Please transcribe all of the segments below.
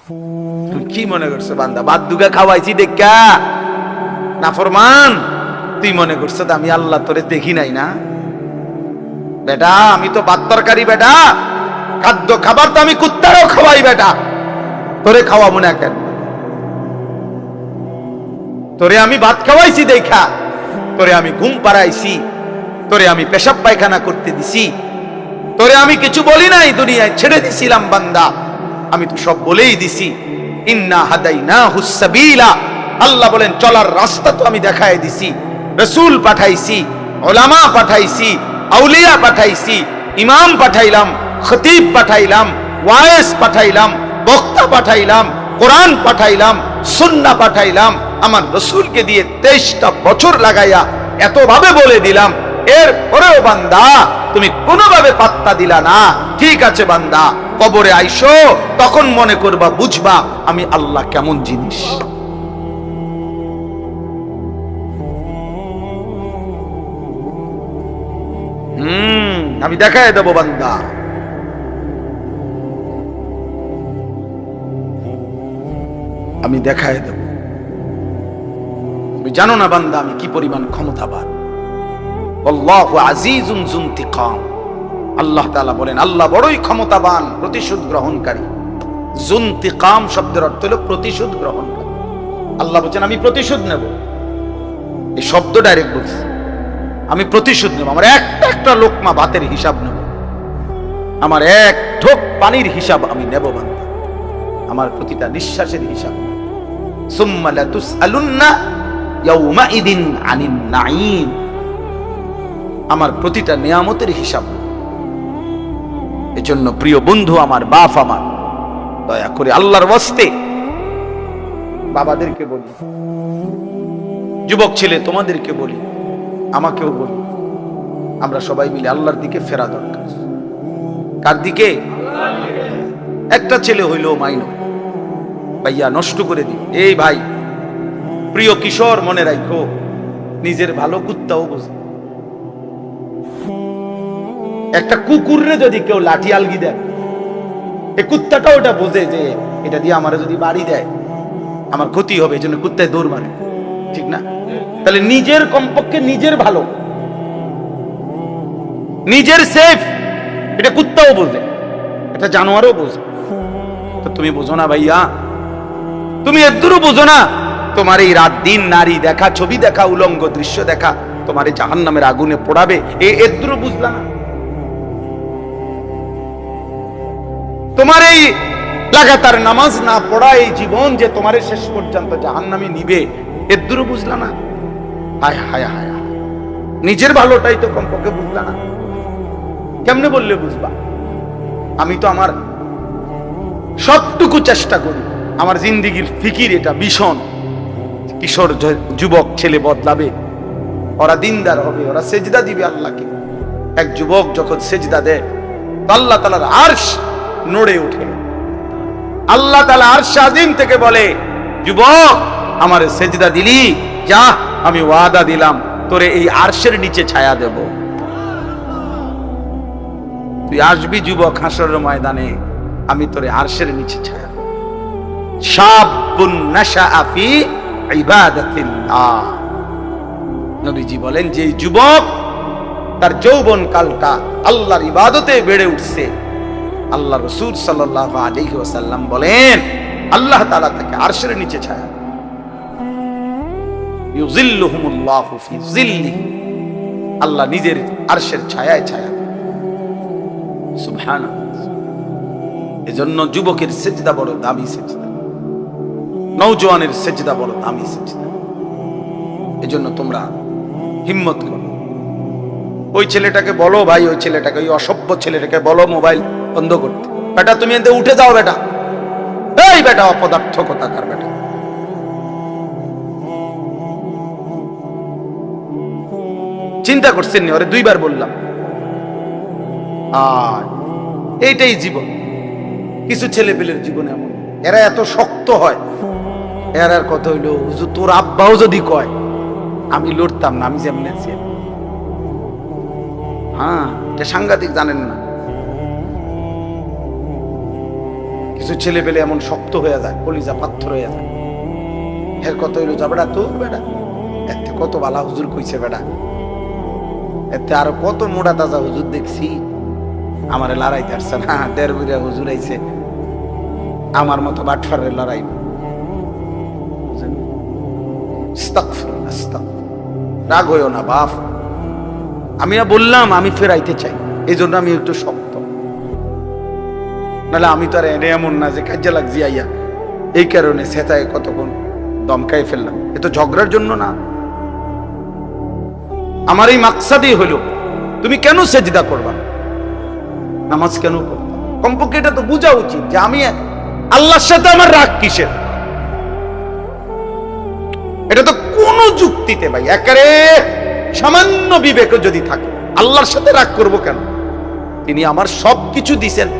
তুই কি মনে করছো বান্দা বাদ দুগা খাওয়াইছি দেখা নাফরমান, তুই মনে করছো আমি আল্লাহ তোরে দেখি নাই না? বেটা আমি তো ভাত তরকারি, বেটা খাদ্য খাবার তো আমি কুত্তারও খাওয়াই, বেটা তোরে খাওয়াবো না কেন? তোরে আমি ভাত খাওয়াইছি দেখা, তোরে আমি ঘুম পাড়াইছি, তোরে আমি পেশাব পায়খানা করতে দিছি, তোরে আমি কিছু বলি নাই, দুনিয়ায় ছেড়ে দিছিলাম বান্দা, আমি তো সব বলেই দিছি। ইন্না হাদাইনাহুস সাবিলা, আল্লাহ বলেন চলার রাস্তা তো আমি দেখায় দিছি। রাসূল পাঠাইছি, উলামা পাঠাইছি, আউলিয়া পাঠাইছি, ইমাম পাঠাইলাম, খতিব পাঠাইলাম, ওয়াইজ পাঠাইলাম, বক্তা পাঠাইলাম, কোরআন পাঠাইলাম, সুন্নাহ পাঠাইলাম। আমার রাসূলকে দিয়ে 23টা বছর লাগাইয়া এতভাবে বলে দিলাম, এর পরেও বান্দা তুমি কোনোভাবে পাত্তা দিলা না। ঠিক আছে বান্দা, কবরে আইসো, তখন মনে করবা, বুঝবা আমি আল্লাহ কেমন জিনিস। আমি দেখায় দেবো বান্দা। আমি দেখায় দেব। তুমি জানো না বান্দা আমি কি পরিমাণ ক্ষমতাবান। আল্লাহু আজিজুন যুনতিকাম, আল্লাহ তাআলা বলেন আল্লাহ বড়ই ক্ষমতাবান, প্রতিশোধ গ্রহণকারী। যুনতিকাম শব্দের অর্থ হলো প্রতিশোধ গ্রহণকারী। আল্লাহ বলেন আমি প্রতিশোধ নেব, এই শব্দ ডাইরেক্ট বলছে, আমি প্রতিশোধ নেব। আমার একটা লোকমা ভাতের হিসাব নেব, আমার এক ঢোক পানির হিসাব আমি নেব বান্দা, আমার প্রতিটা নিঃশ্বাসের হিসাব। সুম্মা লাতুসআলুন্না ইয়াউমাইদিন আনিন নাঈম, আমার প্রতিটা নিয়ামতের হিসাব। এজন্য প্রিয় বন্ধু আমার, বাপ আমার, দয়া করে আল্লাহর ওয়াস্তে বাবাদেরকে বলি, যুবক ছেলে তোমাদেরকে বলি, আমাকেও বলি, আমরা সবাই মিলে আল্লাহর দিকে ফেরা দরকার। কার দিকে? একটা ছেলে হইলেও মাইনো ভাইয়া নষ্ট করে দিই। এই ভাই, প্রিয় কিশোর মনে রাখো, নিজের ভালো কুত্তাও বোঝে। একটা কুকুররে যদি কেউ লাঠি আলগি দেয়, এই কুত্তাটা ওটা বোঝে যে এটা দিয়ে আমার যদি বাড়ি দেয় আমার ক্ষতি হবে, এই জন্য কুত্তায় দৌড় মারে, ঠিক না? তাহলে নিজের কমপক্ষে নিজের ভালো, নিজের সেফ, এটা কুত্তাও বোঝে, এটা জানোয়ারও বোঝে। তো তুমি বোঝো না ভাইয়া, তুমি এদুরও বোঝো না? তোমার এই রাত দিন নারী দেখা, ছবি দেখা, উলঙ্গ দৃশ্য দেখা তোমার এই জাহান্নামের আগুনে পোড়াবে, এদুরও বুঝলা না? তোমার এই লাগাতার নামাজ না পড়া এই জীবন যে তোমার শেষ পর্যন্ত জাহান্নামে নিবে, এদুরও বুঝলা না? হায় হায় হায়, নিজের ভালোটাই তো কমপক্ষে বুঝলা না। কেমনে বললে বুঝবা? আমি তো আমার সবটুকু চেষ্টা করি, আমার জিন্দিগির ফিকির এটা ভীষণ। কিশোর যুবক ছেলে বদলাবে, ওরা দিনদার হবে, ওরা সেজদা দিবে আল্লাহকে। এক যুবক যখন সেজদা দেয়, আল্লাহ তাআলার আরশ নড়ে ওঠে। আল্লাহ তাআলা আরশ আজিম থেকে বলে, যুবক আমারে সেজদা দিলি, যা আমি ওয়াদা দিলাম তোরে এই আরশের নিচে ছায়া দেব। তুই আসবি যুবক হাসরের ময়দানে, আমি তোরে আরশের নিচে ছায়া। শাবুন নাশাআ ফি ইবাদাতিল্লাহ, নবীজি বলেন যে যুবক তার যৌবন কালটা আল্লাহর ইবাদতে বেড়ে উঠছে, আল্লাহ রাসূল সাল্লাল্লাহু আলাইহি ওয়াসাল্লাম বলেন আল্লাহ তাআলা তাকে আরশের নিচে ছায়া, ইউযিল্লুহুমুল্লাহু ফি যিল্লিহি, আল্লাহ নিজের আরশের ছায়ায় ছায়া। সুবহানাল্লাহ। এজন্য যুবকের সেজদা বড় দামি সেজদা, নওজোয়ানের সেজদা বড় দামি সেজদা। এজন্য তোমরা হিম্মত করো। ওই ছেলেটাকে বলো ভাই, ওই ছেলেটাকে, ওই অসভ্য ছেলেটাকে বলো মোবাইল বন্ধ করতে। বেটা তুমি এতে উঠে যাও, বেটা এই বেটা অপদার্থ কোথাকার বেটা। চিন্তা করছেন নি? ওরে দুইবার বললাম। আর এইটাই জীবন। কিছু ছেলে পেলের জীবনে এমন, এরা এত শক্ত হয়, এরার কথা হইলো তোর আব্বাও যদি কয় আমি লড়তাম না, আমি যেমন আছি। হ্যাঁ, এটা সাংঘাতিক, জানেন না? কিছু ছেলে পেলে এমন শক্ত হয়ে যায়, কলিজা পাথর হয়ে যায়। এর কত হইলো যা বেটা তোর বেটা, এতে কত বালা হুজুর কইছে বেটা, এতে আরো কত মোটা তাজা হুজুর দেখছি, আমারে লড়াইতে আসছে না, 1.5 বিঘা হুজুর আইছে, আমার মতো বাটফারের লড়াই। রাগ হইও না বাপ, আমি না বললাম আমি ফেরাইতে চাই, এই জন্য আমি একটু শক্ত, নাহলে আমি তো আর এমন না যে কাজে লাগছি আইয়া এই কারণে সেটায় কতক্ষণ দমকাই ফেললাম। এ তো ঝগড়ার জন্য না, আমার এই মাকসাদই হলো তুমি কেন সেজদা করবা, নামাজ কেন করবা, কমপক্ষে এটা তো বোঝা উচিত যে আমি আল্লাহর সাথে আমার রাগ কিসের। এটা তো কোন যুক্তিতে ভাই একেবারে সামান্য বিবেক যদি থাকে, আল্লাহর সাথে রাগ করব কেন? তিনি আমার সবকিছু দিছেন,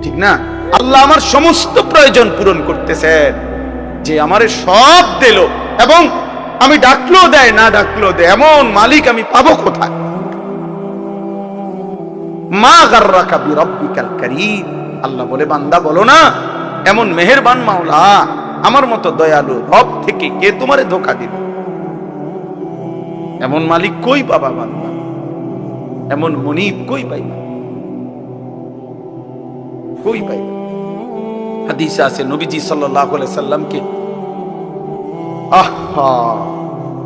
ঠিক না? আল্লাহ আমার সমস্ত প্রয়োজন পূরণ করতেছেন, যে আমারে সব দিল এবং আমি ডাকলেও দেয় না ডাকলেও দেয়, এমন মালিক আমি পাবো কোথায়? মা গাররাকা বিরাব্বিকাল কারীম, আল্লাহ বলে বান্দা বলো না এমন মেহেরবান মাওলা আমার মতো দয়ালু রব থেকে কে তোমারে ধোঁকা দিবে? এমন মালিক কই পাবা বান্দা, এমন মুনিব কই পাইবা, কই পাইবা? হাদিসে আছে নবীজি সাল্লাল্লাহু আলাইহি সাল্লামকে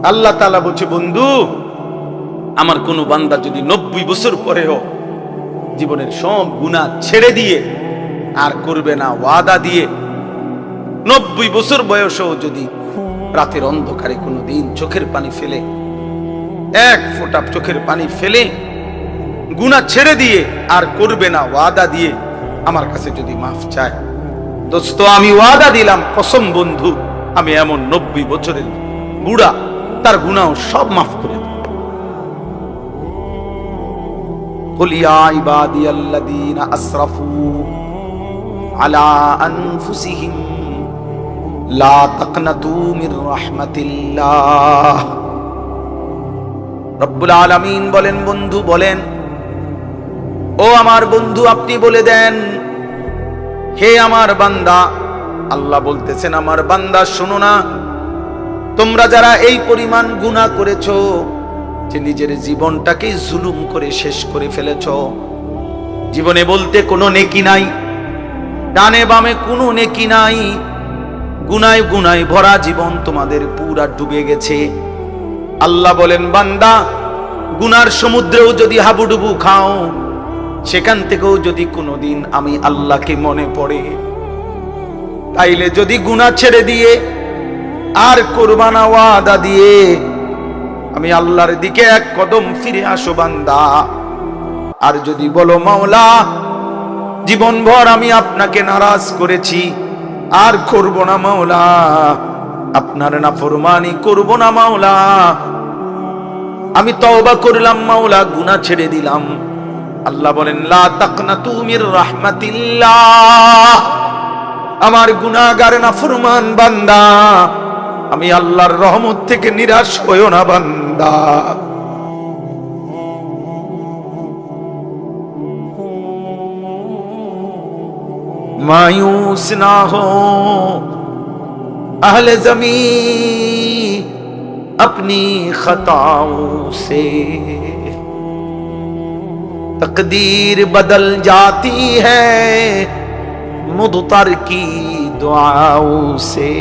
আল্লাহ তাআলা বলছে, বন্ধু আমার কোন বান্দা যদি 90 বছর পরেও জীবনের সব গুনাহ ছেড়ে দিয়ে আর করবে না ওয়াদা দিয়ে, 90 বছর বয়সেও যদি রাতের অন্ধকারে কোনোদিন চোখের পানি ফেলে, এক ফোঁটা চোখের পানি ফেলে গুনাহ ছেড়ে দিয়ে আর করবে না ওয়াদা দিয়ে আমার কাছে যদি মাফ চায়, দোস্ত আমি ওয়াদা দিলাম কসম বন্ধু, আমি এমন 90 বছরের বুড়া তার গুনাহ সব মাফ করে দেব। কুল ইয়া ইবাদিয়াল্লাযীনা আসরাফু আলা আনফুসিহিম লা তাকনাতু মির রাহমাতিল্লাহ। রব্বুল আলামিন বলেন, বন্ধু বলেন, ও আমার বন্ধু আপনি বলে দেন, হে আমার বান্দা, আল্লাহ বলতেছেন আমার বান্দা শোনো না, তোমরা যারা এই পরিমাণ গুনাহ করেছো যে নিজের জীবনটাকে জুলুম করে শেষ করে ফেলেছো, জীবনে বলতে কোনো নেকি নাই, ডানে বামে কোনো নেকি নাই, গুনায় গুনায় ভরা জীবন তোমাদের পুরা ডুবে গেছে। আল্লাহ বলেন বান্দা, গুনার সমুদ্রেও যদি হাবুডুবু খাও, সেখান থেকেও যদি কোনোদিন আমি আল্লাহকে মনে পড়ে, তাইলে যদি গুনাহ ছেড়ে দিয়ে আর কোরবানা ওয়াদা দিয়ে আমি আল্লাহর দিকে এক কদম ফিরে আসো বান্দা, আর যদি বলো মাওলা জীবনভর আমি আপনাকে নারাজ করেছি আর করব না মাওলা, আপনার নাফরমানি করব না মাওলা, আমি তওবা করলাম মাওলা, গুনাহ ছেড়ে দিলাম, আল্লাহ বলেন লা তাকনাতু মির রাহমাতিল্লাহ, আমার গুনাহগার নাফরমান বান্দা আমি আল্লাহর রহমত থেকে নিরাশ হইও না বান্দা। मायूस ना हो अहले ज़मीं अपनी खताओं से, तकदीर बदल जाती है मुदतर की दुआओं से।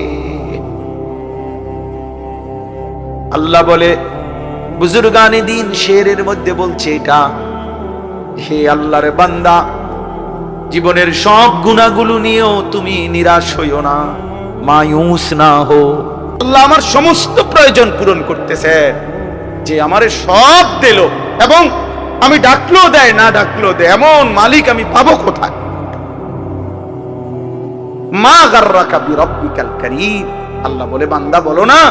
আল্লাহ বলে বুজুর্গানে দিন শেরের মধ্যে বলছে এটা, হে আল্লাহর বান্দা জীবনের সব গুনাহগুলো নিয়েও তুমি নিরাশ হইও না, মায়ুস না হো। আল্লাহ আমার সমস্ত প্রয়োজন পূরণ করতেছে, যে আমারে সব দিল এবং আমি ডাকলেও দেয় না ডাকলেও দেয়, এমন মালিক আমি পাবো কোথায়? মা গাররাকা বিরাব্বিকাল কারীম, আল্লাহ বলে বান্দা বলো না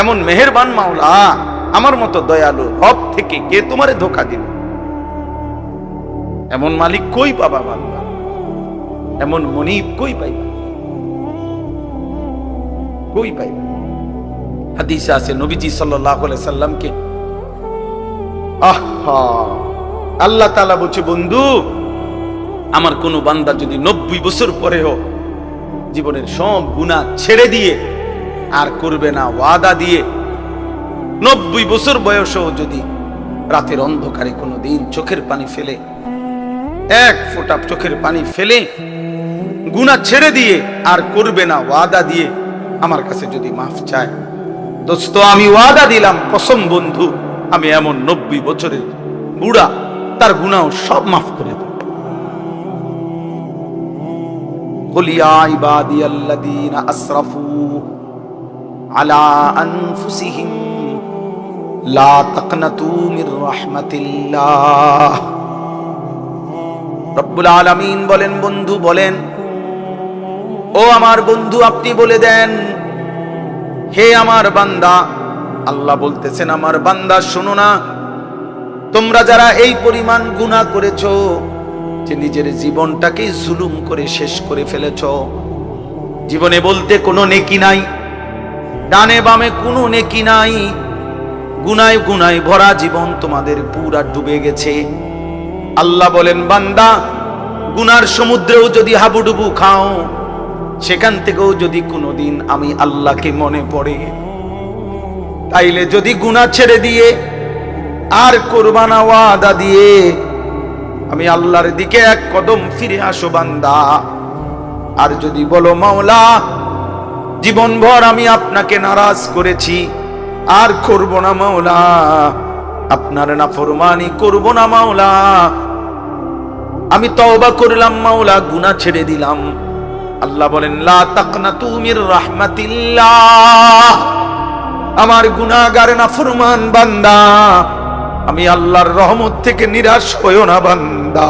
এমন মেহেরবান মাওলা আমার মতো দয়ালু রব থেকে কে তোমারে ধোঁকা দিল? এমন মালিক কই পাবা বান্দা, এমন মুনিব কই পাইবা, কই পাইবা? হাদিসে আছে নবীজি সাল্লাল্লাহু আলাইহি সাল্লামকে আল্লাহ তাআলা বলছে, বন্ধু আমার কোন বান্দা যদি 90 বছর পরেও জীবনের সব গুনাহ ছেড়ে দিয়ে আর করবে না ওয়াদা দিয়ে, 90 বছর বয়সেও যদি রাতের অন্ধকারে কোনোদিন চোখের পানি ফেলে, এক ফোঁটা চোখের পানি ফেলে গুনাহ ছেড়ে দিয়ে আর করবে না ওয়াদা দিয়ে আমার কাছে যদি মাফ চায়, দোস্ত আমি ওয়াদা দিলাম, কসম বন্ধু, আমি এমন 90 বছরের বুড়া তার গুনাহ সব মাফ করে দেব। قل يا عبادي الذين اسرفوا على انفسهم لا تقنطوا من رحمة الله। রব্বুল আলামিন বলেন, বন্ধু বলেন, ও আমার বন্ধু আপনি বলে দেন, হে আমার বান্দা, আল্লাহ বলতেছেন আমার বান্দা শোনো না, তোমরা যারা এই পরিমাণ গুনাহ করেছো যে নিজের জীবনটাকে জুলুম করে শেষ করে ফেলেছো, জীবনে বলতে কোনো নেকি নাই, ডানে বামে কোনো নেকি নাই, গুনায় গুনায় ভরা জীবন তোমাদের পুরা ডুবে গেছে। আল্লাহ বলেন বান্দা, গুনার সমুদ্রেও যদি হাবুডুবু খাও, সেখান থেকেও যদি কোনোদিন আমি আল্লাহকে মনে পড়ে, তাইলে যদি গুনাহ ছেড়ে দিয়ে আর কোরবানা ওয়াদা দিয়ে আমি আল্লাহর দিকে এক কদম ফিরে আসো বান্দা, আর যদি বলো মাওলা জীবনভর আমি আপনাকে নারাজ করেছি, আর করব না মাওলা, আপনার নাফরমানি করব না মাওলা, আমি তওবা করলাম মাওলা, গুনাহ ছেড়ে দিলাম, আল্লাহ বলেন লা তাকনাতু মির রাহমাতিল্লাহ, আমার গুনাহগার নাফরমান বান্দা, আমি আল্লাহর রহমত থেকে নিরাশ হইও না বান্দা।